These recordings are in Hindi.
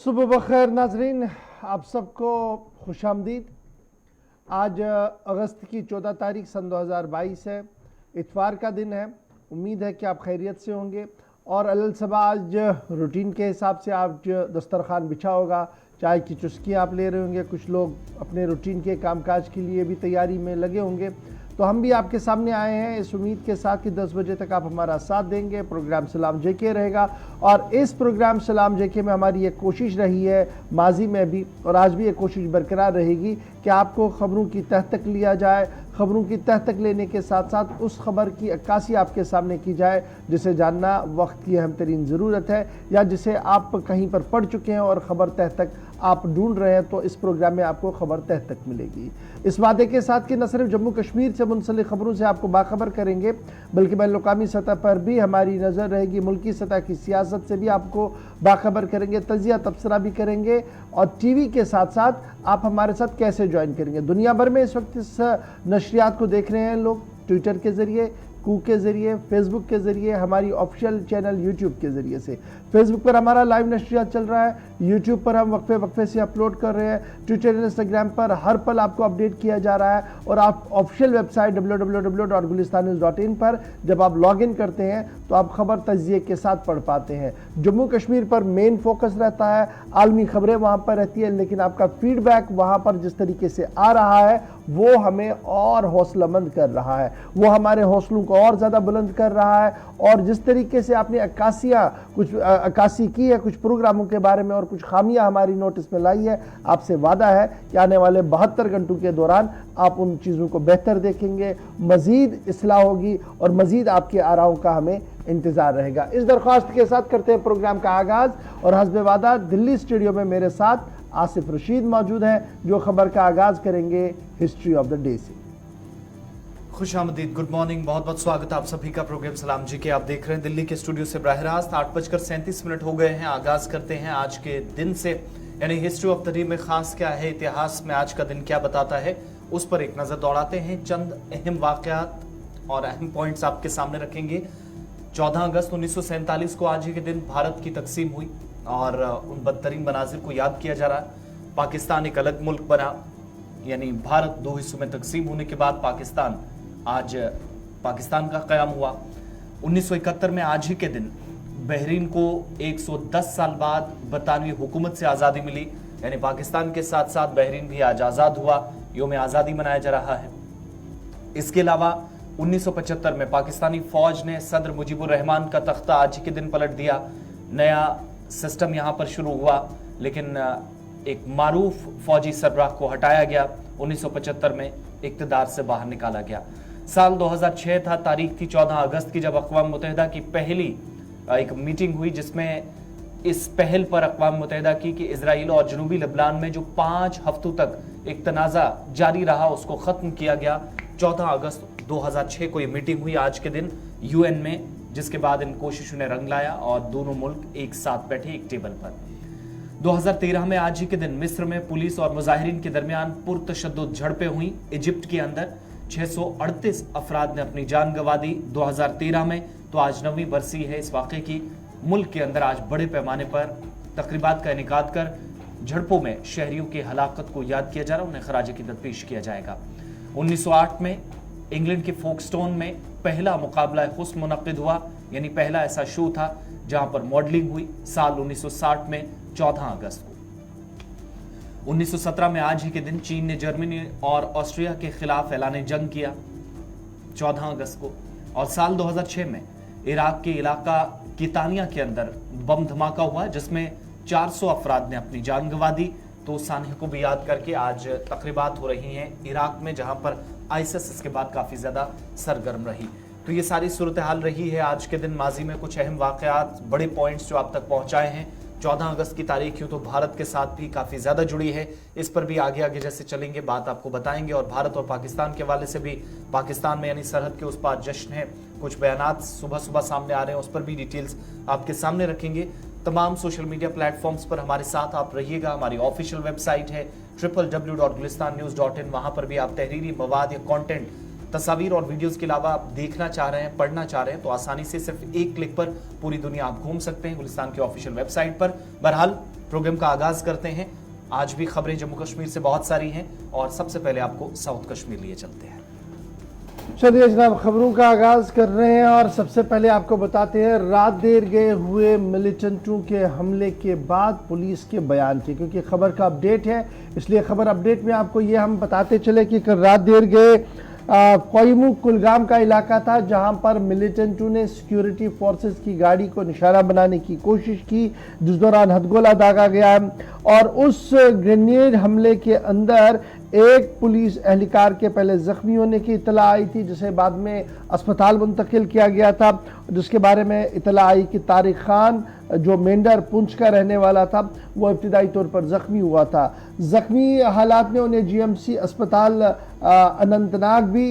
सुबह बखैर नाजरीन, आप सबको खुशामदीद। आज अगस्त की 14 तारीख सन 2022 है, इतवार का दिन है। उम्मीद है कि आप खैरियत से होंगे और अलसबा आज रूटीन के हिसाब से आज दस्तरखान बिछा होगा, चाय की चुस्कियाँ आप ले रहे होंगे, कुछ लोग अपने रूटीन के कामकाज के लिए भी तैयारी में लगे होंगे। तो हम भी आपके सामने आए हैं इस उम्मीद के साथ कि 10 बजे तक आप हमारा साथ देंगे। प्रोग्राम सलाम जेके रहेगा और इस प्रोग्राम सलाम जेके में हमारी एक कोशिश रही है, माजी में भी और आज भी एक कोशिश बरकरार रहेगी कि आपको ख़बरों की तह तक लिया जाए। ख़बरों की तह तक लेने के साथ साथ उस खबर की अक्कासी आपके सामने की जाए जिसे जानना वक्त की अहम तरीन ज़रूरत है, या जिसे आप कहीं पर पढ़ चुके हैं और ख़बर तह तक आप ढूंढ रहे हैं, तो इस प्रोग्राम में आपको खबर तह तक मिलेगी। इस वादे के साथ कि न सिर्फ जम्मू कश्मीर से मुंसलिक खबरों से आपको बाखबर करेंगे, बल्कि बैनुल-अक़वामी सतह पर भी हमारी नज़र रहेगी। मुल्की सतह की सियासत से भी आपको बाखबर करेंगे, तजिया तबसरा भी करेंगे और टीवी के साथ साथ आप हमारे साथ कैसे ज्वाइन करेंगे। दुनिया भर में इस वक्त इस नशरियात को देख रहे हैं लोग, ट्विटर के ज़रिए, कूक के ज़रिए, फेसबुक के ज़रिए, हमारी ऑफिशियल चैनल यूट्यूब के ज़रिए से। फेसबुक पर हमारा लाइव नशरियात चल रहा है, यूट्यूब पर हम वक्फे वक्फे से अपलोड कर रहे हैं, ट्विटर इंस्टाग्राम पर हर पल आपको अपडेट किया जा रहा है। और आप ऑफिशियल वेबसाइट www.gulistannews.in पर जब आप लॉग इन करते हैं तो आप खबर तजिए के साथ पढ़ पाते हैं। जम्मू कश्मीर पर मेन फोकस रहता है, आलमी खबरें वहाँ पर रहती है, लेकिन आपका फीडबैक वहाँ पर जिस तरीके से आ रहा है वो हमें और हौसलामंद कर रहा है, वो हमारे हौसलों को और ज़्यादा बुलंद कर रहा है। और जिस तरीके से आपने अक्कासी की है कुछ प्रोग्रामों के बारे में और कुछ खामियां हमारी नोटिस में लाई है, आपसे वादा है कि आने वाले 72 घंटों के दौरान आप उन चीज़ों को बेहतर देखेंगे, मज़ीद इस्लाह होगी और मज़ीद आपके आराओं का हमें इंतज़ार रहेगा। इस दरख्वास्त के साथ करते हैं प्रोग्राम का आगाज़ और हस्बे वादा दिल्ली स्टूडियो में मेरे साथ आसिफ रशीद मौजूद हैं जो खबर का आगाज़ करेंगे हिस्ट्री ऑफ द डे से। खुश आमदीद, गुड मॉर्निंग, बहुत बहुत स्वागत है आप सभी का प्रोग्राम सलाम जी के। आप देख रहे हैं दिल्ली के स्टूडियो से बराह रास्त। 8:37 हो गए हैं। आगाज करते हैं आज के दिन से, यानी हिस्ट्री ऑफ द डे में खास क्या है, इतिहास में आज का दिन क्या बताता है, उस पर एक नजर दौड़ाते हैं। चंद अहम वाकयात और अहम पॉइंट्स आपके सामने रखेंगे। 14 अगस्त 1947 को आज ही के दिन भारत की तकसीम हुई और उन बदतरीन मनाजिर को याद किया जा रहा है। पाकिस्तान एक अलग मुल्क बना, यानी भारत दो हिस्सों में तकसीम होने के बाद पाकिस्तान का क़याम हुआ। 1971 में आज ही के दिन बहरीन को 110 साल बाद बरतानवी हुकूमत से आज़ादी मिली, यानी पाकिस्तान के साथ साथ बहरीन भी आज आज़ाद हुआ। योम आज़ादी मनाया जा रहा है। इसके अलावा 1975 में पाकिस्तानी फौज ने सदर मुजीबुर रहमान का तख्ता आज ही के दिन पलट दिया। नया सिस्टम यहाँ पर शुरू हुआ, लेकिन एक मारूफ फौजी सरबराह को हटाया गया। 1975 में इक़्तिदार से बाहर निकाला गया। साल 2006 था, तारीख थी 14 अगस्त की, जब अक़वाम मुत्तहिदा की पहली एक मीटिंग हुई जिसमें इस पहल पर अक़वाम मुत्तहिदा की कि इजराइल और जनूबी लेबनान में जो 5 हफ्तों तक एक तनाज़ा जारी रहा उसको ख़त्म किया गया। 14 अगस्त 2006 को ये मीटिंग हुई आज के दिन UN में, जिसके बाद इन कोशिशों ने रंग लाया और दोनों मुल्क एक साथ बैठे एक टेबल पर। 2013 में आज ही के दिन मिस्र में पुलिस और मुजाहिरीन के दरमियान पुरतशद्दुद झड़पें हुई। इजिप्ट के अंदर 638 अफराद ने अपनी जान गंवा दी 2013 में। तो आज 9वीं बरसी है इस वाक़े की। मुल्क के अंदर आज बड़े पैमाने पर तकरीबात का इनेकाद कर झड़पों में शहरियों की हलाकत को याद किया जा रहा है, उन्हें खराज अक़ीदत पेश किया जाएगा। 1908 में इंग्लैंड के फोकस्टोन में पहला मुकाबला हुस्न मुनक़िद हुआ, यानी पहला ऐसा शो था जहां पर मॉडलिंग हुई। साल 1960 में 14 अगस्त को। 1917 में आज ही के दिन चीन ने जर्मनी और ऑस्ट्रिया के खिलाफ ऐलान जंग किया 14 अगस्त को। और साल 2006 में इराक के इलाका कितानिया के अंदर बम धमाका हुआ जिसमें 400 अफराद ने अपनी जान गंवा दी। तो उस सानहे को भी याद करके आज तकरीबात हो रही हैं इराक में, जहां पर आईएसआईएस इसके बाद काफ़ी ज़्यादा सरगर्म रही। तो ये सारी सूरत हाल रही है आज के दिन। माजी में कुछ अहम वाक़यात, बड़े पॉइंट्स जो आप तक पहुँचाए हैं। 14 अगस्त की तारीख यूँ तो भारत के साथ भी काफ़ी ज़्यादा जुड़ी है, इस पर भी आगे आगे जैसे चलेंगे बात आपको बताएंगे। और भारत और पाकिस्तान के हवाले से भी, पाकिस्तान में यानी सरहद के उस पार जश्न है, कुछ बयानात सुबह सुबह सामने आ रहे हैं, उस पर भी डिटेल्स आपके सामने रखेंगे। तमाम सोशल मीडिया प्लेटफॉर्म्स पर हमारे साथ आप रहिएगा। हमारी ऑफिशियल वेबसाइट है www.gulistannews.in, वहाँ पर भी आप तहरीरी मवाद या कॉन्टेंट, तस्वीर और वीडियोस के अलावा आप देखना चाह रहे हैं, पढ़ना चाह रहे हैं, तो आसानी से सिर्फ एक क्लिक पर पूरी दुनिया आप घूम सकते हैं गुलिस्तान के ऑफिशियल वेबसाइट पर। बहरहाल प्रोग्राम का आगाज करते हैं। आज भी खबरें जम्मू कश्मीर से बहुत सारी हैं और सबसे पहले आपको साउथ कश्मीर लिए चलते हैं। चलिए जनाब, खबरों का आगाज कर रहे हैं और सबसे पहले आपको बताते हैं रात देर गए हुए मिलिटेंटों के हमले के बाद पुलिस के बयान के, क्योंकि खबर का अपडेट है इसलिए खबर अपडेट में आपको ये हम बताते चले कि कल रात देर गए कोयमू कुलगाम का इलाका था जहां पर मिलिटेंटों ने सिक्योरिटी फोर्सेस की गाड़ी को निशाना बनाने की कोशिश की, जिस दौरान हथगोला दागा गया और उस ग्रेनेड हमले के अंदर एक पुलिस एहलकार के पहले जख्मी होने की इतला आई थी, जिसे बाद में अस्पताल मुंतकिल किया गया था, जिसके बारे में इतला आई कि तारिक खान जो मेंढर पुंछ का रहने वाला था वो इब्तिदाई तौर पर जख्मी हुआ था। जख्मी हालात में उन्हें जीएमसी अस्पताल अनंतनाग भी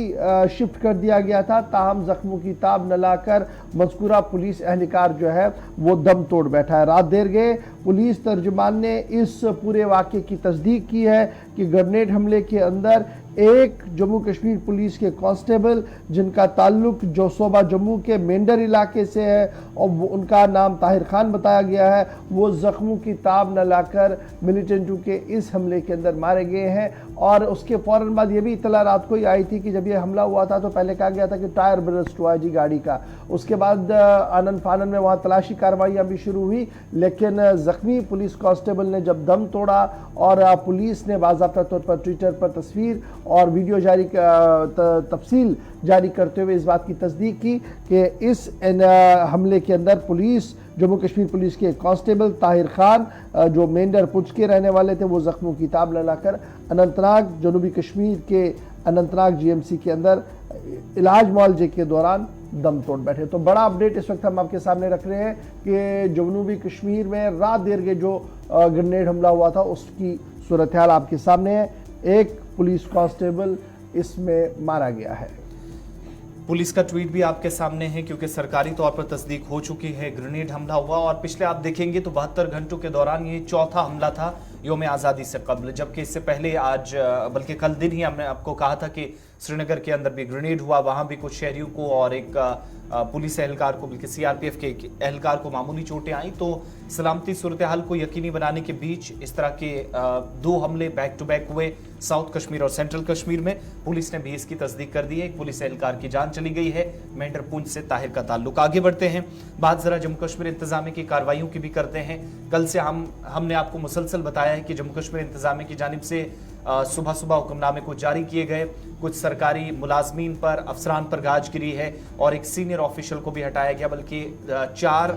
शिफ्ट कर दिया गया था, ताहम जख्मों की ताब न लाकर मज़कूरा पुलिस एहलकार जो है वो दम तोड़ बैठा है। रात देर गए पुलिस तर्जुमान ने इस पूरे वाक़े की तस्दीक की है कि ग्रेनेड हमले के अंदर एक जम्मू कश्मीर पुलिस के कांस्टेबल जिनका ताल्लुक जो सूबा जम्मू के मेंढर इलाके से है और उनका नाम ताहिर खान बताया गया है, वो जख्मों की ताब न लाकर मिलिटेंटों के इस हमले के अंदर मारे गए हैं। और उसके फ़ौरन बाद ये भी इतला रात को ही आई थी कि जब ये हमला हुआ था तो पहले कहा गया था कि टायर बरस्ट हुआ जी गाड़ी का, उसके बाद आनन फानन में वहाँ तलाशी कार्रवाइयाँ भी शुरू हुई, लेकिन जख्मी पुलिस कांस्टेबल ने जब दम तोड़ा और पुलिस ने बाज़ाब्ता तौर पर ट्विटर पर तस्वीर और वीडियो जारी तफसील जारी करते हुए इस बात की तस्दीक की कि इस हमले के अंदर पुलिस जम्मू कश्मीर पुलिस के कांस्टेबल ताहिर खान जो मेंढर पुंछ के रहने वाले थे वो जख्मों की ताब न लाकर अनंतनाग जनूबी कश्मीर के अनंतनाग जीएमसी के अंदर इलाज मुआवजे के दौरान दम तोड़ बैठे। तो बड़ा अपडेट इस वक्त हम आपके सामने रख रहे हैं कि जनूबी कश्मीर में रात देर के जो ग्रेनेड हमला हुआ था उसकी सूरत हाल आपके सामने है। एक पुलिस कांस्टेबल इसमें मारा गया है। पुलिस का ट्वीट भी आपके सामने है क्योंकि सरकारी तौर पर तस्दीक हो चुकी है। ग्रेनेड हमला हुआ और पिछले आप देखेंगे तो 72 घंटों के दौरान ये चौथा हमला था योम आज़ादी से कबल, जबकि इससे पहले आज बल्कि कल दिन ही हमने आपको कहा था कि श्रीनगर के अंदर भी ग्रेनेड हुआ, वहां भी कुछ शहरियों को और एक पुलिस एहलकार को बल्कि सीआरपीएफ के एहलकार को मामूली चोटें आई। तो सलामती सूरत हाल को यकीनी बनाने के बीच इस तरह के दो हमले बैक टू बैक हुए साउथ कश्मीर और सेंट्रल कश्मीर में। पुलिस ने भी इसकी तस्दीक कर दी है, एक पुलिस एहलकार की जान चली गई है। मेंढर पुंछ से ताहिर का ताल्लुक। आगे बढ़ते हैं, बात जरा जम्मू कश्मीर इंतजामिया की कार्रवाइयों की भी करते हैं। कल से हमने आपको मुसलसल बताया है कि जम्मू कश्मीर इंतजामिया की जानिब से सुबह सुबह हुक्मनामे को जारी किए गए, कुछ सरकारी मुलाजमीन पर अफसरान पर गाज गिरी है और एक सीनियर ऑफिशियल को भी हटाया गया, बल्कि 4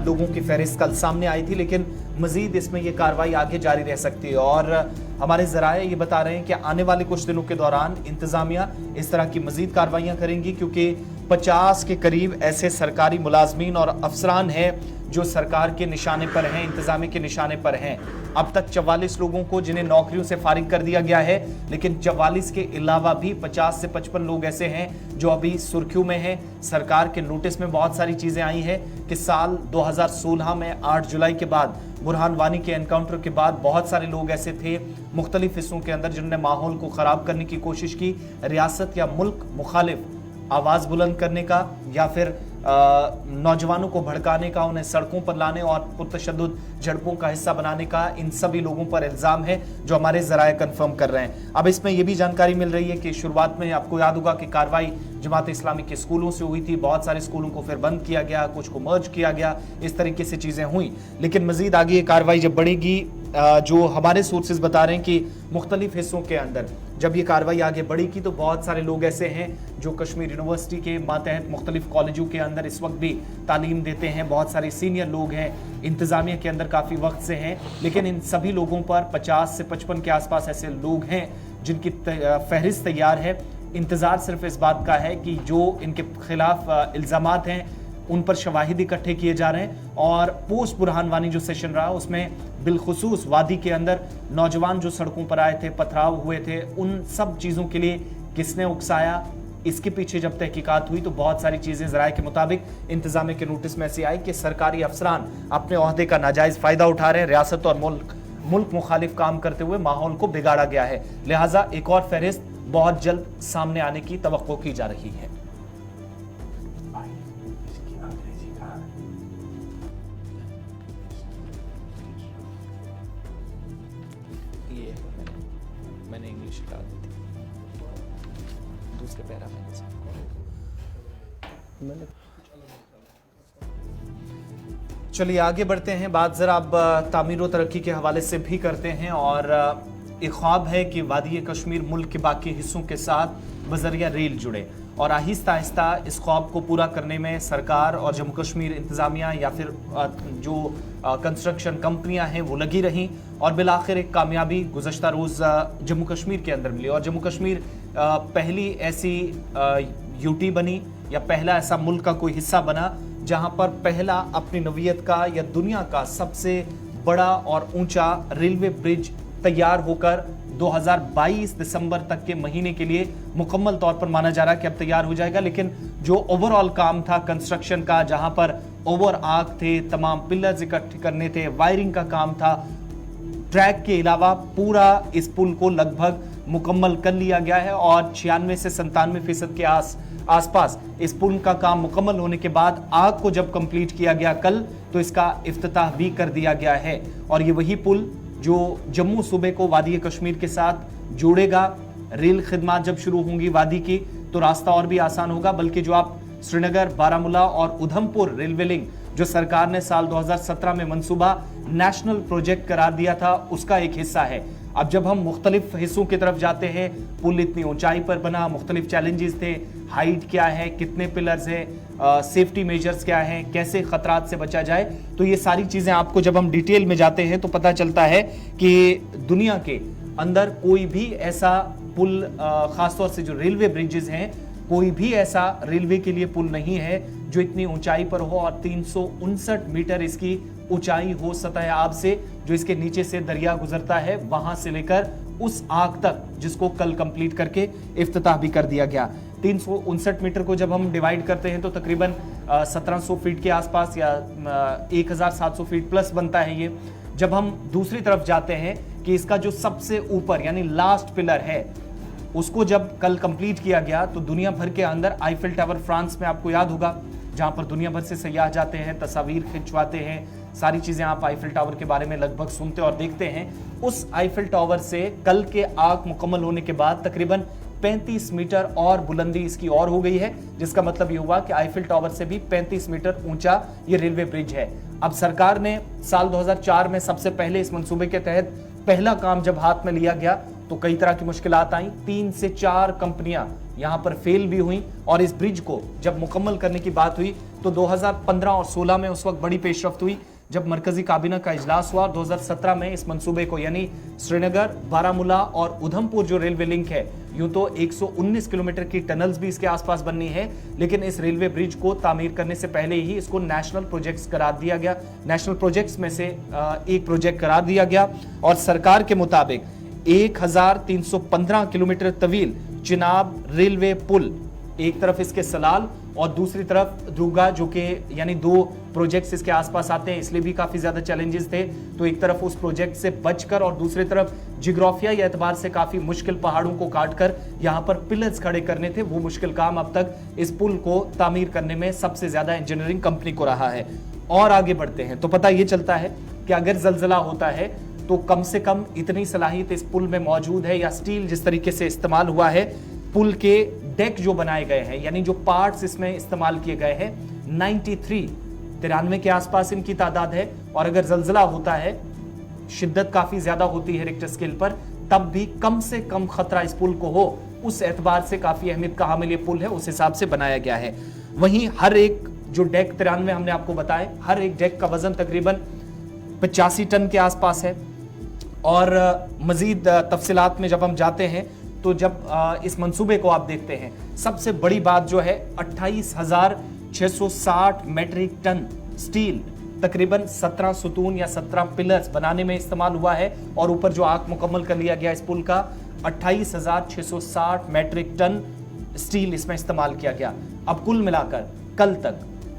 लोगों की फहरिस्त कल सामने आई थी, लेकिन मजीद इसमें यह कार्रवाई आगे जारी रह सकती है। और हमारे जराए ये बता रहे हैं कि आने वाले कुछ दिनों के दौरान इंतजामिया इस तरह की मजीद कार्रवाइयां करेंगी, क्योंकि 50 के करीब ऐसे सरकारी मुलाजमीन और अफसरान हैं जो सरकार के निशाने पर हैं, इंतजामिया के निशाने पर हैं। अब तक 44 लोगों को जिन्हें नौकरियों से फारिग कर दिया गया है, लेकिन 44 के अलावा भी 50 से 55 लोग ऐसे हैं जो अभी सुर्खियों में हैं। सरकार के नोटिस में बहुत सारी चीजें आई हैं कि साल 2016 में 8 जुलाई के बाद बुरहान वानी के एनकाउंटर के बाद बहुत सारे लोग ऐसे थे मुख्तलिफ हिस्सों के अंदर जिन्होंने माहौल को खराब करने की कोशिश की, रियासत या मुल्क मुखालिफ आवाज बुलंद करने का या फिर नौजवानों को भड़काने का, उन्हें सड़कों पर लाने और पुरतशद्दुद झड़पों का हिस्सा बनाने का, इन सभी लोगों पर इल्जाम है जो हमारे जराए कंफर्म कर रहे हैं। अब इसमें यह भी जानकारी मिल रही है कि शुरुआत में आपको याद होगा कि कार्रवाई जमात इस्लामी के स्कूलों से हुई थी, बहुत सारे स्कूलों को फिर बंद किया गया, कुछ को मर्ज किया गया, इस तरीके से चीजें हुई। लेकिन मजीद आगे ये कार्रवाई जब बढ़ेगी, जो हमारे सोर्सेज बता रहे हैं कि मुख्तलिफ हिस्सों के अंदर जब ये कार्रवाई आगे बढ़ेगी तो बहुत सारे लोग ऐसे हैं जो कश्मीर यूनिवर्सिटी के मातहत मुख्तलिफ कॉलेजों के अंदर इस वक्त भी तालीम देते हैं, बहुत सारे सीनियर लोग हैं, इंतजामिया के अंदर काफ़ी वक्त से हैं, लेकिन इन सभी लोगों पर 50 से 55 के आसपास ऐसे लोग हैं जिनकी फहरिस्त तैयार है। इंतज़ार सिर्फ इस बात का है कि जो इनके खिलाफ इल्ज़ामात हैं उन पर शवाहिद इकट्ठे किए जा रहे हैं और पोस्ट बुरहान वानी जो सेशन रहा उसमें बिलखुसूस वादी के अंदर नौजवान जो सड़कों पर आए थे, पथराव हुए थे, उन सब चीज़ों के लिए किसने उकसाया, इसके पीछे जब तहकीकात हुई तो बहुत सारी चीज़ें ज़राए के मुताबिक इंतजामिया के नोटिस में ऐसी आई कि सरकारी अफसरान अपने ओहदे का नाजायज़ फ़ायदा उठा रहे हैं, रियासत और मुल्क मुखालिफ काम करते हुए माहौल को बिगाड़ा गया है। लिहाजा एक और फहरिस्त बहुत जल्द सामने आने की तवक्को की जा रही है। मैंने इंग्लिश लगा दी थी दूसरे पैरा में से। चलिए आगे बढ़ते हैं, बात जरा अब तामीर व तरक्की के हवाले से भी करते हैं। और एक ख्वाब है कि वादी कश्मीर मुल्क के बाकी हिस्सों के साथ बजरिया रेल जुड़े, और आहिस्ता आहिस्ता इस ख्वाब को पूरा करने में सरकार और जम्मू कश्मीर इंतज़ामिया या फिर जो कंस्ट्रक्शन कंपनियां हैं वो लगी रहीं, और बिलाखिर एक कामयाबी गुज़श्ता रोज़ जम्मू कश्मीर के अंदर मिली। और जम्मू कश्मीर पहली ऐसी यूटी बनी या पहला ऐसा मुल्क का कोई हिस्सा बना जहां पर पहला अपनी नवीयत का या दुनिया का सबसे बड़ा और ऊंचा रेलवे ब्रिज तैयार होकर 2022 दिसंबर तक के महीने के लिए मुकम्मल तौर पर माना जा रहा है कि अब तैयार हो जाएगा। लेकिन जो ओवरऑल काम था कंस्ट्रक्शन का, जहां पर ओवर आर्क थे, तमाम पिलर्स इकट्ठे करने थे, वायरिंग का काम था, ट्रैक के अलावा पूरा इस पुल को लगभग मुकम्मल कर लिया गया है। और 96 से 97% के आसपास इस पुल का काम मुकम्मल होने के बाद आग को जब कंप्लीट किया गया कल, तो इसका इफ्तिताह भी कर दिया गया है। और ये वही पुल जो जम्मू सूबे को वादी कश्मीर के साथ जोड़ेगा। रेल खिदमात जब शुरू होंगी वादी की तो रास्ता और भी आसान होगा, बल्कि जो आप श्रीनगर, बारामूला और उधमपुर रेलवे लिंक जो सरकार ने साल 2017 में मंसूबा नेशनल प्रोजेक्ट करार दिया था, उसका एक हिस्सा है। अब जब हम मुख्तलिफ हिस्सों की तरफ जाते हैं, पुल इतनी ऊंचाई पर बना, मुख्तलिफ चैलेंजेस थे, हाइट क्या है, कितने पिलर्स हैं, सेफ्टी मेजर्स क्या हैं, कैसे खतरात से बचा जाए, तो ये सारी चीजें आपको जब हम डिटेल में जाते हैं तो पता चलता है कि दुनिया के अंदर कोई भी ऐसा पुल, खासतौर से जो रेलवे ब्रिजेस हैं, कोई भी ऐसा रेलवे के लिए पुल नहीं है जो इतनी ऊंचाई पर हो और 359 मीटर इसकी ऊंचाई हो सतह आब से, जो इसके नीचे से दरिया गुजरता है, वहां से लेकर उस आग तक, जिसको कल कंप्लीट करके इफ्तिताह भी कर दिया गया। 359 मीटर को जब हम डिवाइड करते हैं तो तकरीबन 1700 फीट के आसपास या 1700 फीट प्लस बनता है ये। जब हम दूसरी तरफ जाते हैं कि इसका जो सबसे ऊपर यानी लास्ट पिलर है, उसको जब कल कंप्लीट किया गया तो दुनिया भर के अंदर आईफिल टावर फ्रांस में, आपको याद होगा, जहां पर दुनिया भर से सयाह जाते हैं, तस्वीर खिंचवाते हैं, सारी चीजें आप आईफिल टावर के बारे में लगभग सुनते और देखते हैं। उस आईफिल टावर से कल के आग मुकम्मल होने के बाद तकरीबन 35 मीटर और बुलंदी इसकी और हो गई है, जिसका मतलब ये हुआ कि आईफिल टावर से भी 35 मीटर ऊंचा ये रेलवे ब्रिज है। अब सरकार ने साल 2004 में सबसे पहले इस मंसूबे के तहत पहला काम जब हाथ में लिया गया तो कई तरह की मुश्किलात आई, 3 से 4 कंपनियां यहां पर फेल भी हुई, और इस ब्रिज को जब मुकम्मल करने की बात हुई तो 2015 और 16 में उस वक्त बड़ी पेशरफ्त हुई जब मरकजी काबीना का इजलास हुआ। 2017 में इस मंसूबे को यानी श्रीनगर, बारामूला और उधमपुर जो रेलवे लिंक है, यूं तो 119 किलोमीटर की टनल्स भी इसके आसपास बननी है, लेकिन इस रेलवे ब्रिज को तामीर करने से पहले ही इसको नेशनल प्रोजेक्ट्स करार दिया गया। नेशनल प्रोजेक्ट्स में से एक प्रोजेक्ट करार दिया गया और सरकार के मुताबिक 1315 किलोमीटर तवील चिनाब रेलवे पुल, एक तरफ इसके सलाल और दूसरी तरफ ध्रुगा, जो कि यानी 2 प्रोजेक्ट्स इसके आसपास आते हैं, इसलिए भी काफी ज्यादा चैलेंजेस थे। तो एक तरफ उस प्रोजेक्ट से बचकर और दूसरी तरफ जियोग्राफियाई एतबार से काफी मुश्किल पहाड़ों को काटकर यहां पर पिलर्स खड़े करने थे। वो मुश्किल काम अब तक इस पुल को तामीर करने में सबसे ज्यादा इंजीनियरिंग कंपनी को रहा है। और आगे बढ़ते हैं तो पता ये चलता है कि अगर जलजला होता है तो कम से कम इतनी सलाहियत इस पुल में मौजूद है, या स्टील जिस तरीके से इस्तेमाल हुआ है, पुल के डेक जो बनाए गए हैं यानी जो पार्ट्स इसमें इस्तेमाल किए गए हैं, 93 के आसपास इनकी तादाद है। और अगर जलजला होता है, शिद्दत काफी ज्यादा होती है रिक्टर स्केल पर, तब भी कम से कम खतरा इस पुल को हो, उस एतबार से काफी अहमियत का हामिल ये पुल है, उस हिसाब से बनाया गया है। वहीं हर एक जो डेक 93 हमने आपको बताए, हर एक डेक का वजन तकरीबन 85 टन के आसपास है। और मजीद तफसीलात में जब हम जाते हैं तो जब इस मंसूबे को आप देखते हैं, सबसे बड़ी बात जो है 28,660 मेट्रिक टन स्टील तकरीबन 17 सुतून या 17 पिलर्स बनाने में इस्तेमाल हुआ है। और ऊपर जो आग मुकम्मल कर लिया गया इस पुल का, 28,660 मेट्रिक टन स्टील इसमें इस्तेमाल किया गया। अब कुल मिलाकर कल तक,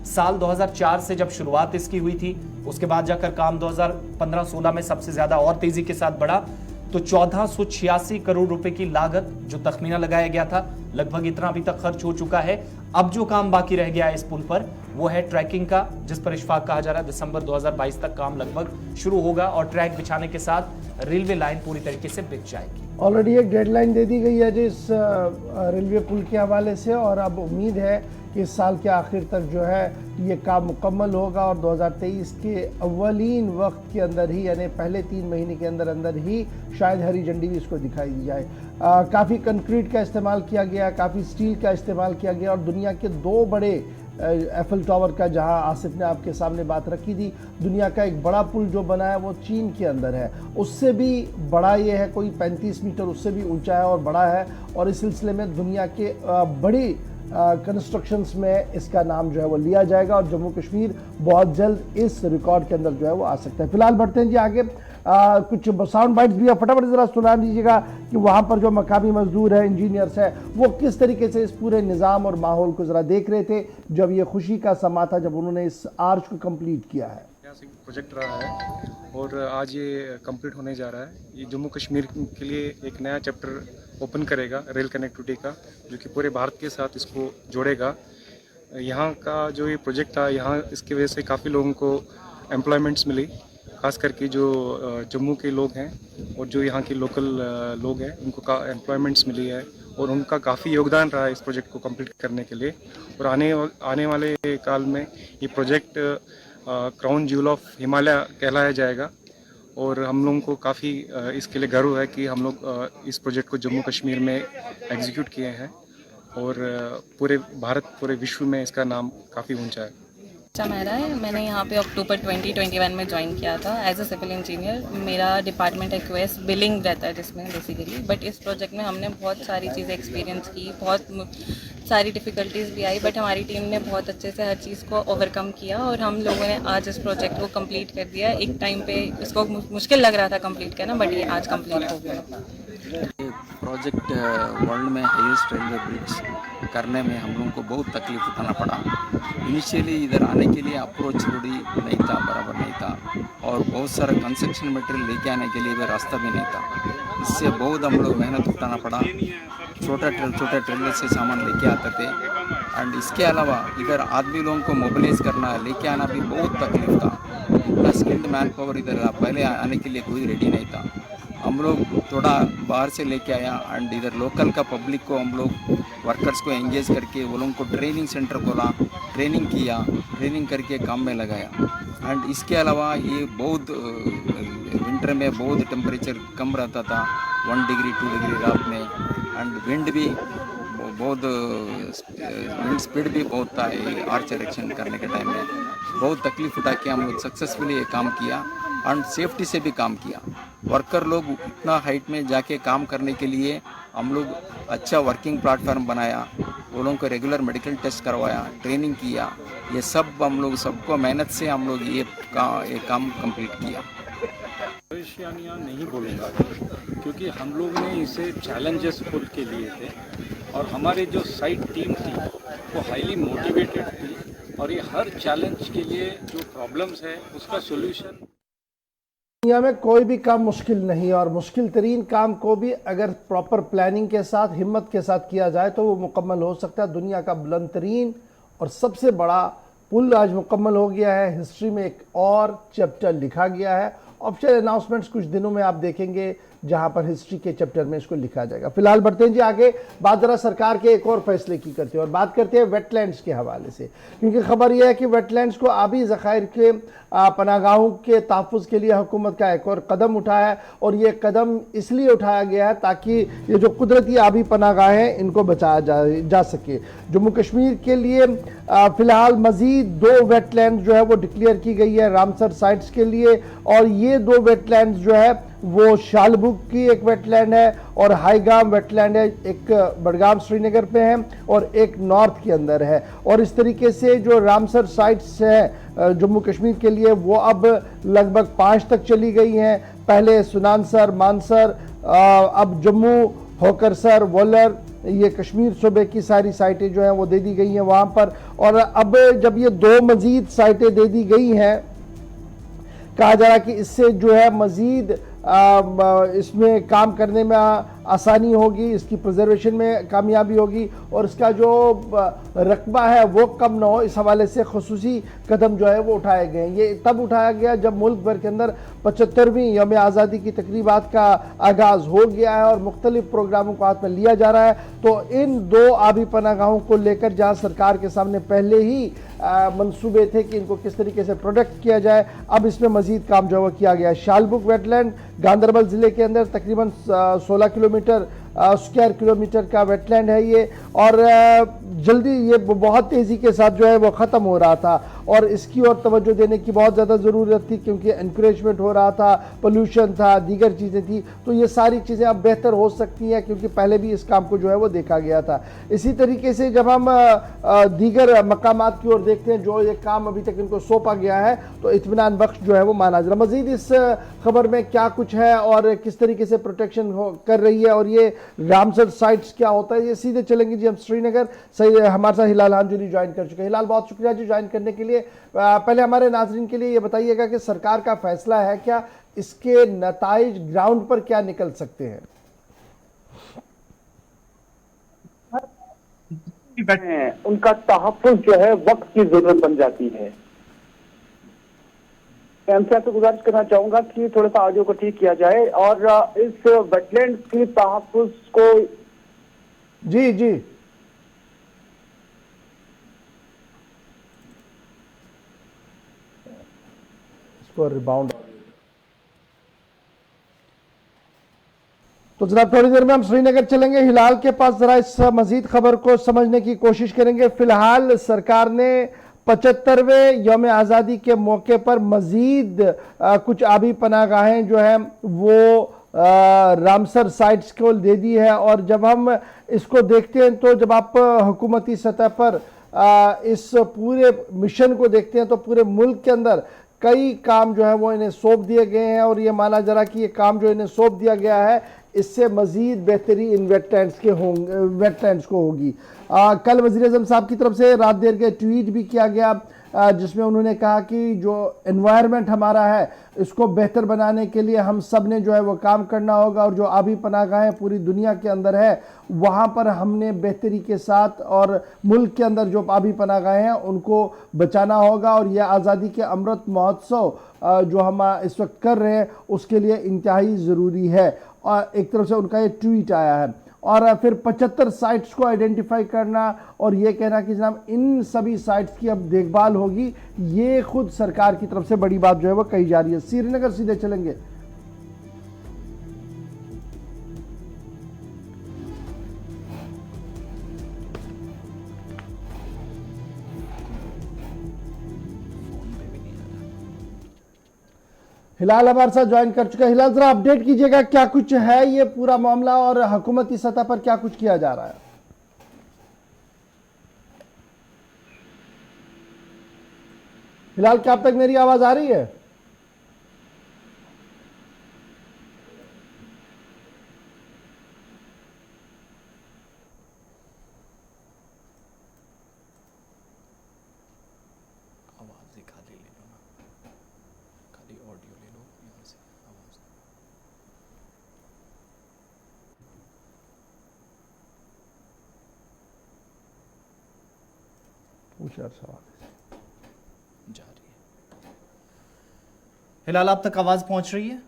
साल 2004 से जब शुरुआत इसकी हुई थी, उसके बाद जाकर काम 2015-16 में सबसे ज्यादा और तेजी के साथ बढ़ा, तो तो 1486 करोड़ रुपए की लागत जो तखमीना लगाया गया था, लगभग इतना अभी तक खर्च हो चुका है। अब जो काम बाकी रह गया है इस पुल पर वो है ट्रैकिंग का, जिस पर इशफाक कहा जा रहा है दिसंबर 2022 तक काम लगभग शुरू होगा और ट्रैक बिछाने के साथ रेलवे लाइन पूरी तरीके से बिक जाएगी। ऑलरेडी एक डेडलाइन दे दी गई है जिस रेलवे पुल के हवाले से, और अब उम्मीद है कि इस साल के आखिर तक जो है ये काम मुकम्मल होगा और 2023 के अव्वलीन वक्त के अंदर ही, यानी पहले 3 महीने के अंदर अंदर ही शायद हरी झंडी भी इसको दिखाई दी जाए। काफ़ी कंक्रीट का इस्तेमाल किया गया, काफ़ी स्टील का इस्तेमाल किया गया और दुनिया के 2 बड़े एफिल टावर का, जहां आसिफ ने आपके सामने बात रखी थी, दुनिया का एक बड़ा पुल जो बना है वो चीन के अंदर है, उससे भी बड़ा ये है, कोई 35 मीटर उससे भी ऊंचा है और बड़ा है। और इस सिलसिले में दुनिया के बड़ी कंस्ट्रक्शंस में इसका नाम जो है वो लिया जाएगा और जम्मू कश्मीर बहुत जल्द इस रिकॉर्ड के अंदर जो है वो आ सकता है। फिलहाल बढ़ते हैं जी आगे। कुछ साउंड बाइट्स भी है, फटाफट ज़रा सुना दीजिएगा कि वहाँ पर जो मकामी मजदूर है, इंजीनियर्स है, वो किस तरीके से इस पूरे निज़ाम और माहौल को ज़रा देख रहे थे जब ये खुशी का समा था जब उन्होंने इस आर्च को कंप्लीट किया है। प्रोजेक्ट रहा है और आज ये कंप्लीट होने जा रहा है। ये जम्मू कश्मीर के लिए एक नया चैप्टर ओपन करेगा रेल कनेक्टिविटी का, जो कि पूरे भारत के साथ इसको जोड़ेगा। यहाँ का जो ये प्रोजेक्ट था, यहाँ इसकी वजह से काफ़ी लोगों को एम्प्लॉयमेंट्स मिली, खास करके जो जम्मू के लोग हैं और जो यहाँ के लोकल लोग हैं उनको एम्प्लॉयमेंट्स मिली है और उनका काफ़ी योगदान रहा है इस प्रोजेक्ट को कंप्लीट करने के लिए। और आने वाले काल में ये project crown jewel of Himalaya कहलाया जाएगा और हम लोगों को काफ़ी इसके लिए गर्व है कि हम लोग इस प्रोजेक्ट को जम्मू कश्मीर में एग्जीक्यूट किए हैं और पूरे भारत, पूरे विश्व में इसका नाम काफ़ी ऊंचा है। मेरा है, मैंने यहाँ पे अक्टूबर 2021 में ज्वाइन किया था एज अ सिविल इंजीनियर। मेरा डिपार्टमेंट है क्यूएस बिलिंग रहता है जिसमें बेसिकली, बट इस प्रोजेक्ट में हमने बहुत सारी चीज़ें एक्सपीरियंस की, बहुत सारी डिफ़िकल्टीज़ भी आई, बट हमारी टीम ने बहुत अच्छे से हर चीज़ को ओवरकम किया और हम लोगों ने आज इस प्रोजेक्ट को कंप्लीट कर दिया। एक टाइम पे इसको मुश्किल लग रहा था कंप्लीट करना, बट ये आज कंप्लीट हो गया। प्रोजेक्ट वर्ल्ड में हाईएस्ट रेलवे ब्रिज करने में हम लोगों को बहुत तकलीफ उठाना पड़ा। इनिशियली इधर आने के लिए अप्रोच रोड नहीं था, बराबर नहीं था और बहुत सारा कंस्ट्रक्शन मटेरियल लेके आने के लिए भी रास्ता भी नहीं था। इससे बहुत हम लोग मेहनत उठाना पड़ा। छोटे ट्रेलर से सामान लेके आते थे एंड इसके अलावा इधर आदमी लोगों को मोबिलाइज करना, लेके आना भी बहुत तकलीफ था। प्लस स्किल्ड मैन पावर इधर पहले आने के लिए कोई रेडी नहीं था। हम लोग थोड़ा बाहर से लेके आया एंड इधर लोकल का पब्लिक को हम लोग वर्कर्स को एंगेज करके वो लोगों को ट्रेनिंग सेंटर खोला, ट्रेनिंग किया, ट्रेनिंग करके काम में लगाया। एंड इसके अलावा ये बहुत विंटर में बहुत टेम्परेचर कम रहता था, 1 डिग्री 2 डिग्री रात में एंड विंड भी बहुत, विंड स्पीड भी बहुत था। ये आर्च इरेक्शन करने के टाइम में बहुत तकलीफ उठा के हम लोग सक्सेसफुली ये काम किया एंड सेफ्टी से भी काम किया। वर्कर लोग इतना हाइट में जाके काम करने के लिए हम लोग अच्छा वर्किंग प्लेटफॉर्म बनाया, वो लोगों को रेगुलर मेडिकल टेस्ट करवाया, ट्रेनिंग किया। ये सब हम लोग सबको मेहनत से हम लोग ये काम कंप्लीट किया। परेशानियाँ नहीं बोलूँगा क्योंकि हम लोग ने इसे चैलेंजेस खुद के लिए थे और हमारे जो साइट टीम थी वो हाईली मोटिवेटेड थी और ये हर चैलेंज के लिए जो प्रॉब्लम्स है उसका सोल्यूशन। दुनिया में कोई भी काम मुश्किल नहीं, और मुश्किल तरीन काम को भी अगर प्रॉपर प्लानिंग के साथ, हिम्मत के साथ किया जाए तो वो मुकम्मल हो सकता है। दुनिया का बुलंद तरीन और सबसे बड़ा पुल आज मुकम्मल हो गया है। हिस्ट्री में एक और चैप्टर लिखा गया है। ऑफिशियल अनाउंसमेंट्स कुछ दिनों में आप देखेंगे जहां पर हिस्ट्री के चैप्टर में इसको लिखा जाएगा। फिलहाल बढ़ते हैं जी आगे। बात जरा सरकार के एक और फैसले की करते हैं और बात करते हैं वेटलैंड्स के हवाले से, क्योंकि खबर यह है कि वेटलैंड्स को आबी ज़खायर के पनागाहों के तहफ़्फ़ुज़ के लिए हुकूमत का एक और कदम उठाया है और ये कदम इसलिए उठाया गया है ताकि ये जो कुदरती आबी पनागाहें हैं इनको बचाया जा सके। जम्मू कश्मीर के लिए फ़िलहाल मज़ीद 2 वेटलैंड जो है वो डिक्लेयर की गई है रामसर साइट्स के लिए, और ये 2 वेटलैंड जो है वो शालबुग की एक वेटलैंड है और हाईगाम वेटलैंड है। एक बडगाम श्रीनगर पे है और एक नॉर्थ के अंदर है। और इस तरीके से जो रामसर साइट्स है जम्मू कश्मीर के लिए वो अब लगभग 5 तक चली गई हैं। पहले सुनानसर, मानसर, अब जम्मू, होकरसर, वोलर, ये कश्मीर सूबे की सारी साइटें जो हैं वो दे दी गई हैं वहाँ पर। और अब जब ये 2 मज़ीद साइटें दे दी गई हैं, कहा जा रहा है कि इससे जो है मज़ीद इसमें काम करने में आसानी होगी, इसकी प्रिजर्वेशन में कामयाबी होगी और इसका जो रकबा है वो कम ना हो, इस हवाले से खुसूसी कदम जो है वो उठाए गए। ये तब उठाया गया जब मुल्क भर के अंदर 75वीं यौम आज़ादी की तकरीबात का आगाज़ हो गया है और मुख्तलिफ प्रोग्रामों को हाथ में लिया जा रहा है। तो इन 2 आबी पनाहगाहों को लेकर जहाँ सरकार के सामने पहले ही मंसूबे थे कि इनको किस तरीके से प्रोटेक्ट किया जाए, अब इसमें मजीद काम जो है किया गया है। शालबुग वेटलैंड गांधरबल ज़िले के अंदर तकरीबन 16 किलोमीटर स्क्वायर किलोमीटर का वेटलैंड है ये, और जल्दी ये बहुत तेज़ी के साथ जो है वो ख़त्म हो रहा था और इसकी ओर तवज्जो देने की बहुत ज़्यादा ज़रूरत थी क्योंकि एनकरेजमेंट हो रहा था, पोल्यूशन था, दीगर चीज़ें थी। तो ये सारी चीज़ें अब बेहतर हो सकती हैं क्योंकि पहले भी इस काम को जो है वो देखा गया था। इसी तरीके से जब हम दीगर मकामात की ओर देखते हैं जो ये काम अभी तक इनको सौंपा गया है तो इत्मीनान बख्श जो है वो माना जा रहा। मज़ीद इस खबर में क्या कुछ है और किस तरीके से प्रोटेक्शन कर रही है और ये रामसर साइट्स क्या होता है, ये सीधे चलेंगे जी हम श्रीनगर। सही, हमारे साथ हिलाल हांजुरी ज्वाइन कर चुके हैं। हिलाल, बहुत शुक्रिया जी ज्वाइन करने के लिए। पहले हमारे नाजरीन के लिए ये बताइएगा कि सरकार का फैसला है क्या, इसके नताइज ग्राउंड पर क्या निकल सकते हैं? उनका तहफ़्फ़ुज़ जो है वक्त की जरूरत बन जाती है। एमसीआर से गुजारिश करना चाहूंगा कि थोड़ा सा ऑडियो को ठीक किया जाए और इस वेटलैंड की तहफ़्फ़ुज़ को जी जी इसको रिबाउंड। तो जनाब थोड़ी देर में हम श्रीनगर चलेंगे, हिलाल के पास जरा इस मजीद खबर को समझने की कोशिश करेंगे। फिलहाल सरकार ने 75वें यौम आज़ादी के मौके पर मजीद कुछ आबी पनाहगाहें जो हैं वो रामसर साइट्स को दे दी है और जब हम इसको देखते हैं तो जब आप हुकूमती सतह पर इस पूरे मिशन को देखते हैं तो पूरे मुल्क के अंदर कई काम जो है वो इन्हें सौंप दिए गए हैं और ये माना जा रहा कि ये काम जो इन्हें सौंप दिया गया है इससे मजीद बेहतरी इन वेटलैंड्स को होगी। कल वज़ीर-ए-आज़म साहब की तरफ से रात देर के ट्वीट भी किया गया जिसमें उन्होंने कहा कि जो एनवायरनमेंट हमारा है इसको बेहतर बनाने के लिए हम सब ने जो है वो काम करना होगा और जो आबी पनाहगाहें पूरी दुनिया के अंदर है वहाँ पर हमने बेहतरी के साथ और मुल्क के अंदर जो आबी पनाहगाहें हैं उनको बचाना होगा और यह आज़ादी के अमृत महोत्सव जो हम इस वक्त कर रहे हैं उसके लिए इंतहाई ज़रूरी है। और एक तरफ से उनका ये ट्वीट आया है और फिर 75 साइट्स को आइडेंटिफाई करना और ये कहना कि जनाब इन सभी साइट्स की अब देखभाल होगी, ये खुद सरकार की तरफ से बड़ी बात जो है वो कही जा रही है। श्रीनगर सीधे चलेंगे। हिलाल हमारे साथ ज्वाइन कर चुका है। हिलाल जरा अपडेट कीजिएगा क्या कुछ है ये पूरा मामला और हुकूमती सतह पर क्या कुछ किया जा रहा है? हिलाल, क्या अब तक मेरी आवाज आ रही है? आवाज खाली ले लो ना, खाली ऑडियो ले लो यहाँ से आवाज। पूछ यार सवाल जा रही है। हिलाल, आप तक आवाज पहुंच रही है?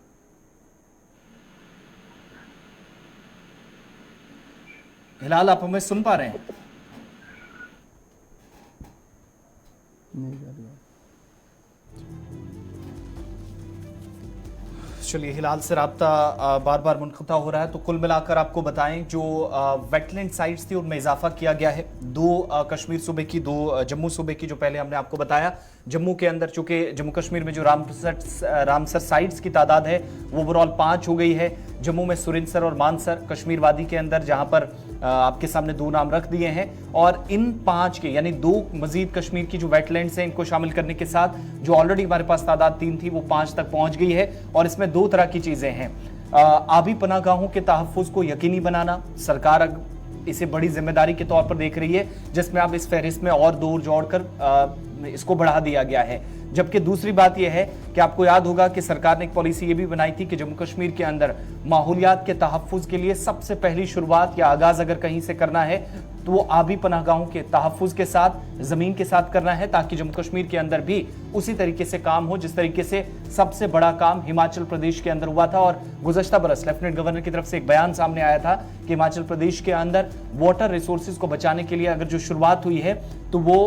हिलाल, आप हमें सुन पा रहे हैं? नहीं जा रही है। चलिए, हिलाल से राब्ता बार बार मुनक़ता हो रहा है, तो कुल मिलाकर आपको बताएं जो वेटलैंड साइट्स थी उनमें इजाफा किया गया है। 2 कश्मीर सूबे की, 2 जम्मू सूबे की, जो पहले हमने आपको बताया। जम्मू के अंदर चूंकि जम्मू कश्मीर में जो रामसर साइट्स की तादाद है वो ओवरऑल 5 हो गई है। जम्मू में सुरिंसर और मानसर, कश्मीर वादी के अंदर जहां पर आपके सामने 2 नाम रख दिए हैं और इन 5 के यानी 2 मजीद कश्मीर की जो वेटलैंड्स हैं इनको शामिल करने के साथ जो ऑलरेडी हमारे पास तादाद 3 थी वो 5 तक पहुंच गई है। और इसमें 2 तरह की चीजें हैं। आबी पनाहगाहों के तहफ़्फ़ुज़ को यकीनी बनाना, सरकार इसे बड़ी जिम्मेदारी के तौर पर देख रही है, जिसमें आप इस फहरिस्त में और दौर जोड़कर इसको बढ़ा दिया गया है। जबकि दूसरी बात यह है कि आपको याद होगा कि सरकार ने एक पॉलिसी ये भी बनाई थी कि जम्मू कश्मीर के अंदर माहौलियात के तहफ्फुज के लिए सबसे पहली शुरुआत या आगाज अगर कहीं से करना है तो वो आबी पनाहगाहों के तहफ्फुज के साथ, जमीन के साथ करना है, ताकि जम्मू कश्मीर के अंदर भी उसी तरीके से काम हो जिस तरीके से सबसे बड़ा काम हिमाचल प्रदेश के अंदर हुआ था। और गुज़श्ता बरस लेफ्टिनेंट गवर्नर की तरफ से एक बयान सामने आया था कि हिमाचल प्रदेश के अंदर वाटर रिसोर्सेज को बचाने के लिए अगर जो शुरुआत हुई है तो वो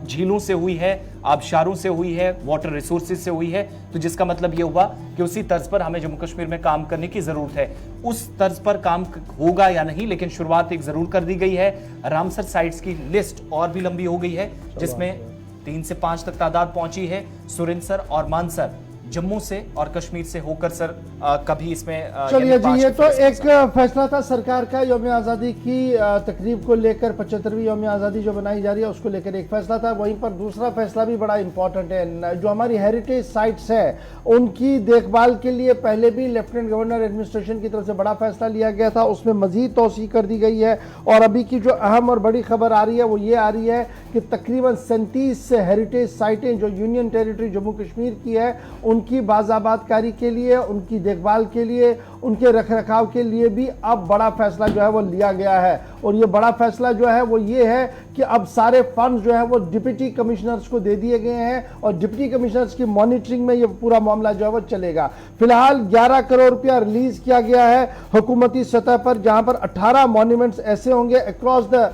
झीलों से हुई है, आबशारों से हुई है, वाटर रिसोर्सेज से हुई है। तो जिसका मतलब ये हुआ कि उसी तर्ज पर हमें जम्मू कश्मीर में काम करने की जरूरत है। उस तर्ज पर काम होगा या नहीं, लेकिन शुरुआत एक जरूर कर दी गई है। रामसर साइट्स की लिस्ट और भी लंबी हो गई है जिसमें 3 से 5 तक तादाद पहुंची है। सुरिंसर और मानसर जम्मू से और कश्मीर से होकर सर कभी इसमें चलिए जी, ये तो एक फैसला था सरकार का यौम आज़ादी की तकरीब को लेकर, 75वीं यौम आज़ादी जो बनाई जा रही है उसको लेकर एक फैसला था। वहीं पर दूसरा फैसला भी बड़ा इंपॉर्टेंट है, जो हमारी हेरिटेज साइट्स है उनकी देखभाल के लिए पहले भी लेफ्टिनेंट गवर्नर एडमिनिस्ट्रेशन की तरफ से बड़ा फैसला लिया गया था, उसमें मजीद तोसी कर दी गई है। और अभी की जो अहम और बड़ी खबर आ रही है वो ये आ रही है कि तकरीबन 37 हेरिटेज साइटें जो यूनियन टेरिटरी जम्मू कश्मीर की है उनकी बाज़ाबातकारी के लिए, उनकी देखभाल के लिए, उनके रखरखाव के लिए भी अब बड़ा फैसला जो है वो लिया गया है। और ये बड़ा फैसला जो है वो ये है कि अब सारे फंड्स जो है वो डिप्टी कमिश्नर्स को दे दिए गए हैं और डिप्टी कमिश्नर्स की मॉनिटरिंग में ये पूरा मामला जो है वो चलेगा। फिलहाल 11 करोड़ रुपया रिलीज किया गया है हुकूमती सतह पर, जहां पर 18 मॉन्यूमेंट्स ऐसे होंगे अक्रॉस द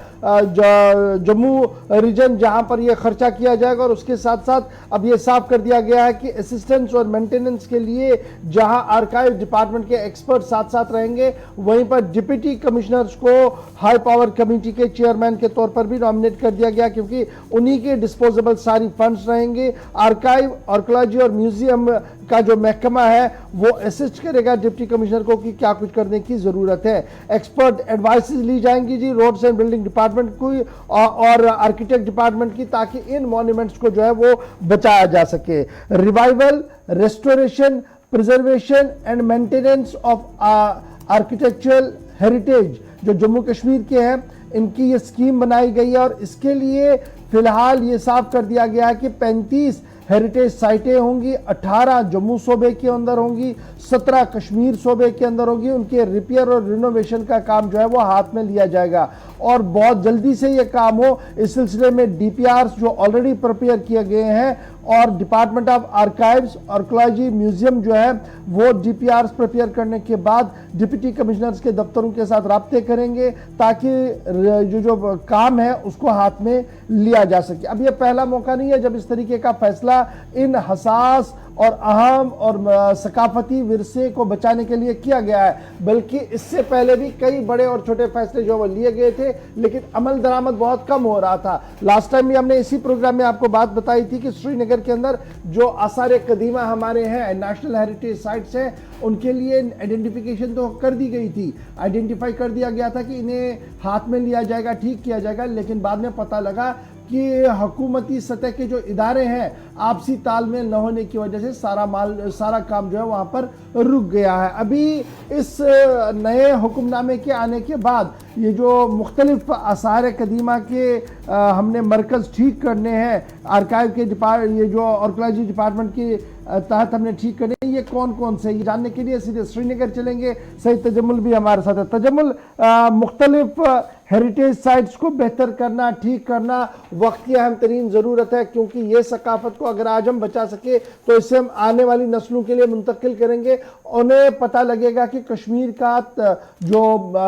जम्मू रीजन जहां पर यह खर्चा किया जाएगा। और उसके साथ साथ अब यह साफ कर दिया गया है कि असिस्टेंस और मेंटेनेंस के लिए जहां आर्काइव डिपार्टमेंट के एक्सपर्ट साथ साथ रहेंगे, वहीं पर डिप्टी कमिश्नर्स को हाई पावर कमेटी के चेयरमैन के तौर पर भी नॉमिनेट कर दिया गया, क्योंकि उन्हीं के डिस्पोजेबल सारी फंड्स रहेंगे। आर्काइव, आर्कोलॉजी और म्यूजियम का जो महकमा है वो असिस्ट करेगा डिप्टी कमिश्नर को कि क्या कुछ करने की जरूरत है। एक्सपर्ट एडवाइसेस ली जाएंगी जी रोड्स एंड बिल्डिंग डिपार्टमेंट की और आर्किटेक्ट डिपार्टमेंट की, ताकि इन मॉन्यूमेंट्स को जो है वो बचाया जा सके। Revival, restoration, preservation and maintenance of architectural heritage जो जम्मू कश्मीर के हैं, इनकी ये स्कीम बनाई गई है। और इसके लिए फिलहाल ये साफ कर दिया गया है कि 35 हेरिटेज साइटें होंगी, 18 जम्मू सूबे के अंदर होंगी, 17 कश्मीर सूबे के अंदर होंगी। उनके रिपेयर और रिनोवेशन का काम जो है वो हाथ में लिया जाएगा और बहुत जल्दी से ये काम हो, इस सिलसिले में डीपीआरस जो ऑलरेडी प्रिपेयर किए गए हैं और department of archives, archaeology, museum जो है वो डीपीआरस प्रिपेयर करने के बाद डिप्टी कमिश्नर्स के दफ्तरों के साथ राब्ते करेंगे ताकि जो काम है उसको हाथ में लिया जा सके। अब ये पहला मौका नहीं है जब इस तरीके का फैसला इन हसास और अहम और सकाफती विरसे को बचाने के लिए किया गया है, बल्कि इससे पहले भी कई बड़े और छोटे फैसले जो वो लिए गए थे, लेकिन अमल दरामद बहुत कम हो रहा था। लास्ट टाइम भी हमने इसी प्रोग्राम में आपको बात बताई थी कि श्रीनगर के अंदर जो आसार कदीमा हमारे हैं, नेशनल हेरिटेज साइट्स हैं, उनके लिए आइडेंटिफिकेशन तो कर दी गई थी, आइडेंटिफाई कर दिया गया था कि इन्हें हाथ में लिया जाएगा, ठीक किया जाएगा, लेकिन बाद में पता लगा कि हुकूमती सतह के जो इदारे हैं आपसी तालमेल न होने की वजह से सारा काम जो है वहां पर रुक गया है। अभी इस नए हुक्मनामे के आने के बाद ये जो मुख्तलिफ आसार कदीमा के हमने मरकज़ ठीक करने हैं, आर्काइव के ये जो आर्कोलॉजी डिपार्टमेंट के तहत हमने ठीक करने, ये कौन कौन से, ये जानने के लिए सीधे श्रीनगर चलेंगे। सईद तजम्मुल भी हमारे साथ है। तजम्मुल, मुख्तलिफ हेरिटेज साइट्स को बेहतर करना, ठीक करना वक्त की अहम तरीन ज़रूरत है, क्योंकि ये सकाफत को अगर आज हम बचा सके तो इसे हम आने वाली नस्लों के लिए मुंतकिल करेंगे। उन्हें पता लगेगा कि कश्मीर का जो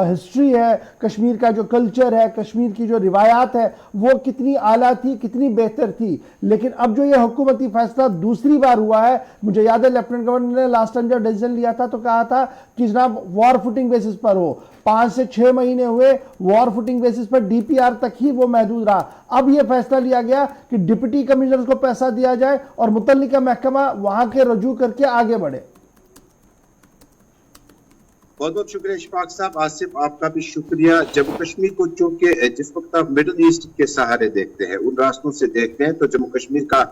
हिस्ट्री है, कश्मीर का जो कल्चर है, कश्मीर की जो रिवायात है वो कितनी आला थी, कितनी बेहतर थी। लेकिन अब जो ये हुकूमती फैसला दूसरी बार हुआ है, मुझे याद है लेफ्टिनेंट गवर्नर ने लास्ट टाइम जब डिसीजन लिया था तो कहा था कि जनाब वॉर फुटिंग बेसिस पर हो, 5 से 6 महीने हुए, वॉर फुटिंग बेसिस पर डीपीआर तक ही वो महदूद रहा। अब यह फैसला लिया गया कि डिप्टी कमिश्नर को पैसा दिया जाए और मुतल्लिका महकमा वहां के रजू करके आगे बढ़े। बहुत बहुत शुक्रिया इशफाक साहब। आसिफ, आपका भी शुक्रिया। जम्मू कश्मीर को चूंकि जिस वक्त आप मिडल ईस्ट के सहारे देखते हैं, उन रास्तों से देखते हैं, तो जम्मू कश्मीर का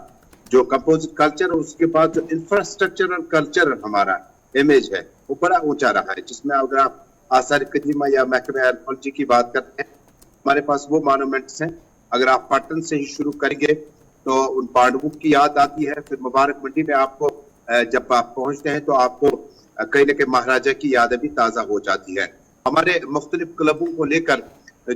जो कंपोजिट कल्चर, उसके बाद जो इंफ्रास्ट्रक्चरल कल्चर हमारा इमेज है वो बड़ा ऊंचा रहा है, जिसमें अगर आप आसार कदीमा या महकमा आर्कोलॉजी की बात करते हैं, हमारे पास वो मॉन्यूमेंट्स हैं। अगर आप पाटन से ही शुरू करेंगे तो उन पांडवों की याद आती है। फिर मुबारक मंडी में आपको जब आप पहुंचते हैं तो आपको कहीं ना कहीं महाराजा की यादें भी ताजा हो जाती है। हमारे मुख्तलिफ क्लबों को लेकर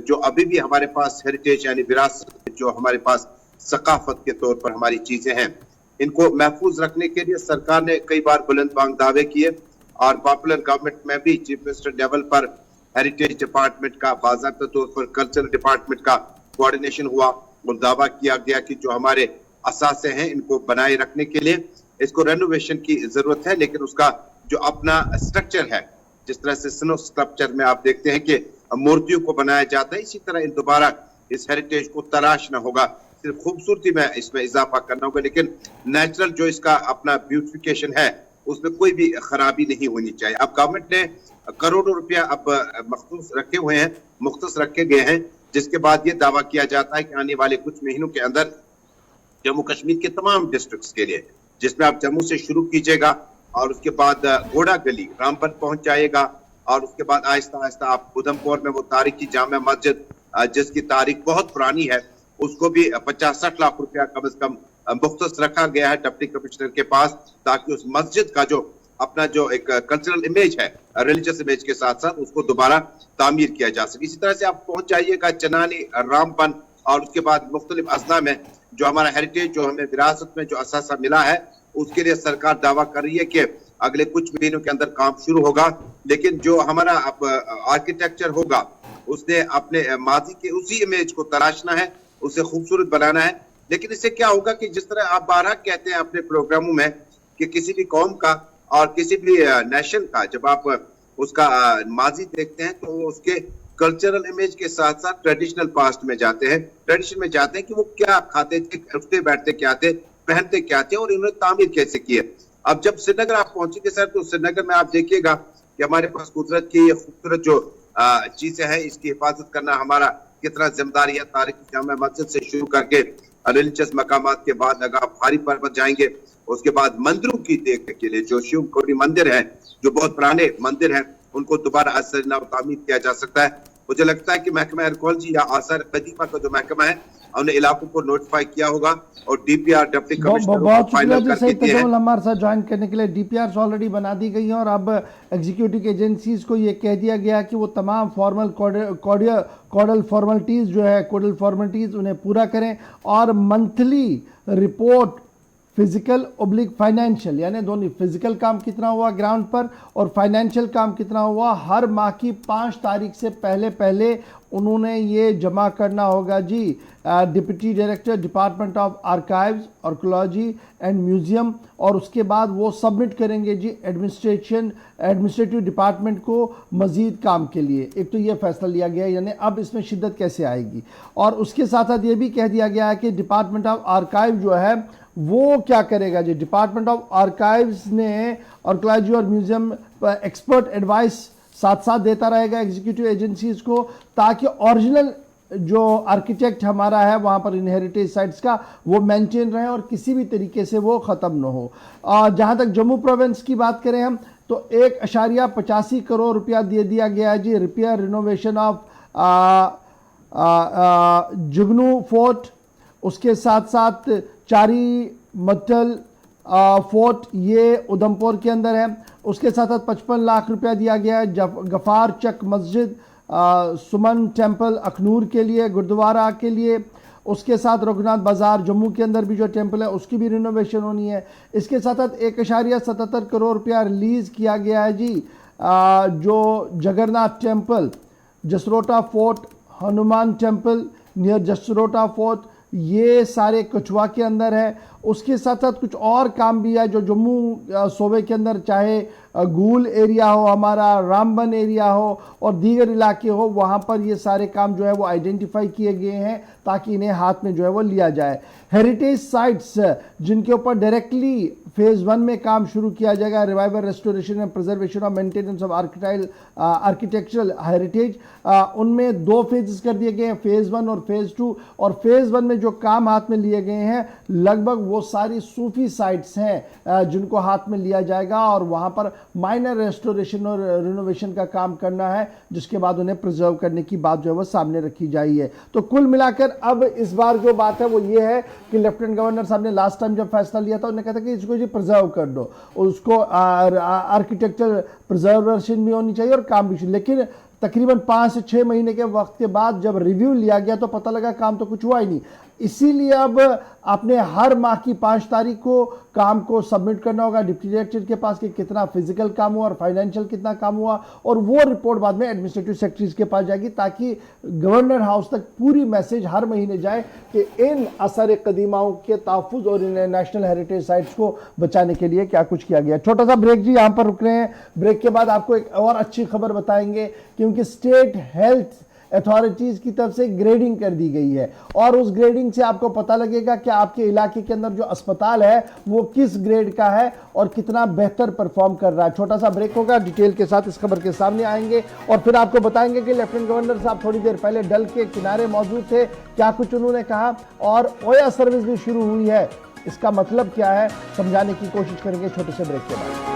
जो अभी भी हमारे पास हेरिटेज यानी विरासत, जो हमारे पास सकाफत के तौर पर हमारी चीजें हैं, इनको महफूज रखने के लिए सरकार ने कई बार बुलंद बांग दावे किए और पॉपुलर गवर्नमेंट में भी चीफ मिनिस्टर लेवल पर हेरिटेज डिपार्टमेंट का, बाकायदा तौर पर कल्चरल डिपार्टमेंट का कोऑर्डिनेशन हुआ और दावा किया गया कि जो हमारे असासे हैं इनको बनाए रखने के लिए इसको रेनोवेशन की जरूरत है, लेकिन उसका जो अपना स्ट्रक्चर है, जिस तरह से स्नो स्ट्रक्चर में आप देखते हैं कि मूर्तियों को बनाया जाता है, इसी तरह इन दोबारा इस हेरिटेज को तराशना होगा। सिर्फ खूबसूरती में इसमें इजाफा करना होगा, लेकिन नेचुरल जो इसका अपना ब्यूटिफिकेशन है उसमें कोई भी खराबी नहीं होनी चाहिए। अब गवर्नमेंट ने करोड़ों रुपया अब मखसूस रखे हुए हैं, मुख्तस रखे गए हैं, जिसके बाद ये दावा किया जाता है कि आने वाले कुछ महीनों के अंदर जम्मू कश्मीर के तमाम डिस्ट्रिक्ट्स के लिए, जिसमें आप जम्मू से शुरू कीजिएगा और उसके बाद घोड़ा गली रामबन पहुंच जाएगा और उसके बाद आहिस्ता आहिस्ता आप उधमपुर में वो तारीखी जामा मस्जिद जिसकी तारीख बहुत पुरानी है उसको भी 50-60 लाख रुपया कम से कम मुख्तस रखा गया है डिप्टी कमिश्नर के पास, ताकि उस मस्जिद का जो अपना जो एक कल्चरल इमेज है, रिलीजियस इमेज के साथ साथ उसको दोबारा तामीर किया जा सके। इसी तरह से आप पहुंच जाइएगा चनानी, रामबन और उसके बाद मुख्तलिफ अजला में जो हमारा हेरिटेज, जो हमें विरासत में जो असासा मिला है, उसके लिए सरकार दावा कर रही है कि अगले कुछ महीनों के अंदर काम शुरू होगा। लेकिन जो हमारा आर्किटेक्चर होगा उसने अपने माजी के उसी इमेज को तराशना है, उसे खूबसूरत बनाना है। लेकिन इससे क्या होगा कि जिस तरह आप बारह कहते हैं अपने प्रोग्रामों में कि किसी भी कौम का और किसी भी नेशन का जब आप उसका माजी देखते हैं तो उसके कल्चरल इमेज के साथ साथ ट्रेडिशनल पास्ट में जाते हैं, ट्रेडिशन में जाते हैं कि वो क्या खाते थे, उठते बैठते क्या थे, पहनते क्या थे और इन्होंने तामीर कैसे किए। अब जब श्रीनगर आप पहुंचेंगे सर, तो श्रीनगर में आप देखिएगा कि हमारे पास कुदरत की ये खूबसूरत जो चीजें हैं, इसकी हिफाजत करना हमारा कितना जिम्मेदारी है। तारीखी जामा मस्जिद से शुरू करके रिलीजियस मकामात के बाद अगर आप भारी पर्वत जाएंगे, उसके बाद मंदिरों की देखने के लिए जो शिव खोरी मंदिर है, जो बहुत पुराने मंदिर हैं, उनको दोबारा असर नव तामीर किया जा सकता है। मुझे लगता है कि महकमा आर्कियोलॉजी या आसार कदीमा का जो महकमा है उन्हें इलाकों को नोटिफाई किया होगा और डीपीआर डिप्टी कमिश्नर बहुत शुक्रिया जी सही तजम्मुल हमारे साथ ज्वाइन करने के लिए। डीपीआर ऑलरेडी बना दी गई हैं और अब एग्जीक्यूटिव एजेंसीज को ये कह दिया गया कि वो तमाम फॉर्मल कोडल फॉर्मेलिटीज़ जो है कोडल फॉर्मेलिटीज़ उन्हें पूरा करें और monthly report physical oblique financial, यानी दोनों, फिजिकल काम कितना हुआ ग्राउंड पर और फाइनेंशियल काम कितना हुआ, हर माह की 5 तारीख से पहले उन्होंने ये जमा करना होगा जी deputy director department of archives, archaeology and museum, और उसके बाद वो सबमिट करेंगे जी एडमिनिस्ट्रेटिव डिपार्टमेंट को मज़ीद काम के लिए। एक तो ये फैसला लिया गया, यानी अब इसमें शिद्दत कैसे आएगी। और उसके साथ साथ ये भी कह दिया गया है कि डिपार्टमेंट ऑफ आर्काइव जो है वो क्या करेगा जी, डिपार्टमेंट ऑफ आर्काइव्स ने आर्कियोलॉजी और म्यूजियम एक्सपर्ट एडवाइस साथ साथ देता रहेगा एग्जीक्यूटिव एजेंसीज को, ताकि ओरिजिनल जो आर्किटेक्ट हमारा है वहाँ पर इन हेरिटेज साइट्स का वो मेंटेन रहे और किसी भी तरीके से वो ख़त्म न हो। जहाँ तक जम्मू प्रोविंस की बात करें हम, तो 1.85 करोड़ रुपया दे दिया गया है जी repair renovation of Jugnu fort, उसके साथ साथ चारी मट्टल फोर्ट, ये उधमपुर के अंदर है। उसके साथ साथ 55 लाख रुपया दिया गया है गफ़ार चक मस्जिद, सुमन टेम्पल अखनूर के लिए, गुरुद्वारा के लिए। उसके साथ रघुनाथ बाज़ार जम्मू के अंदर भी जो टेम्पल है उसकी भी रिनोवेशन होनी है। इसके साथ साथ 1.77 करोड़ रुपया रिलीज़ किया गया है जी जो Jagannath temple, Jasrota fort, Hanuman temple near Jasrota fort, ये सारे कछुआ के अंदर है। उसके साथ साथ कुछ और काम भी है जो जम्मू सूबे के अंदर, चाहे गूल एरिया हो, हमारा रामबन एरिया हो और दीगर इलाके हो, वहाँ पर ये सारे काम जो है वो आइडेंटिफाई किए गए हैं ताकि इन्हें हाथ में जो है वो लिया जाए। हेरिटेज साइट्स जिनके ऊपर डायरेक्टली फेज़ 1 में काम शुरू किया जाएगा, रिवाइवल, रेस्टोरेशन एंड प्रिजर्वेशन और मेंटेनेंस ऑफ आर्किटेक्चरल हेरिटेज, उनमें 2 फेजेस कर दिए गए हैं, फेज़ 1 और फेज़ 2। और फेज़ 1 में जो काम हाथ में लिए गए हैं लगभग वो सारी सूफी साइट्स हैं जिनको हाथ में लिया जाएगा और वहाँ पर माइनर रेस्टोरेशन और रिनोवेशन का काम करना है, जिसके बाद उन्हें प्रिजर्व करने की बात जो है वो सामने रखी जाई है। तो कुल मिलाकर अब इस बार जो बात है वो ये है कि लेफ्टिनेंट गवर्नर साहब ने लास्ट टाइम जब फैसला लिया था उन्होंने कहा था कि इसको जी प्रिजर्व कर दो, उसको आर्किटेक्चर प्रिजर्वेशन भी होनी चाहिए और काम भी, लेकिन तकरीबन 5 से 6 महीने के वक्त के बाद जब रिव्यू लिया गया तो पता लगा काम तो कुछ हुआ ही नहीं। इसीलिए अब आपने हर माह की 5 तारीख को काम को सबमिट करना होगा डिप्टी डायरेक्टर के पास कि कितना फिजिकल काम हुआ और फाइनेंशियल कितना काम हुआ, और वो रिपोर्ट बाद में एडमिनिस्ट्रेटिव सेक्रेटरीज के पास जाएगी ताकि गवर्नर हाउस तक पूरी मैसेज हर महीने जाए कि इन असर कदीमाओं के तहफ़्फ़ुज़ और इन नेशनल हेरिटेज साइट्स को बचाने के लिए क्या कुछ किया गया। छोटा सा ब्रेक जी, यहाँ पर रुक रहे हैं। ब्रेक के बाद आपको एक और अच्छी खबर बताएंगे क्योंकि स्टेट हेल्थ अथॉरिटीज की तरफ से ग्रेडिंग कर दी गई है और उस ग्रेडिंग से आपको पता लगेगा कि आपके इलाके के अंदर जो अस्पताल है वो किस ग्रेड का है और कितना बेहतर परफॉर्म कर रहा है। छोटा सा ब्रेक होगा, डिटेल के साथ इस खबर के सामने आएंगे और फिर आपको बताएंगे कि लेफ्टिनेंट गवर्नर साहब थोड़ी देर पहले डल के किनारे मौजूद थे, क्या कुछ उन्होंने कहा, और ओया सर्विस भी शुरू हुई है, इसका मतलब क्या है समझाने की कोशिश करेंगे छोटे से ब्रेक के बाद।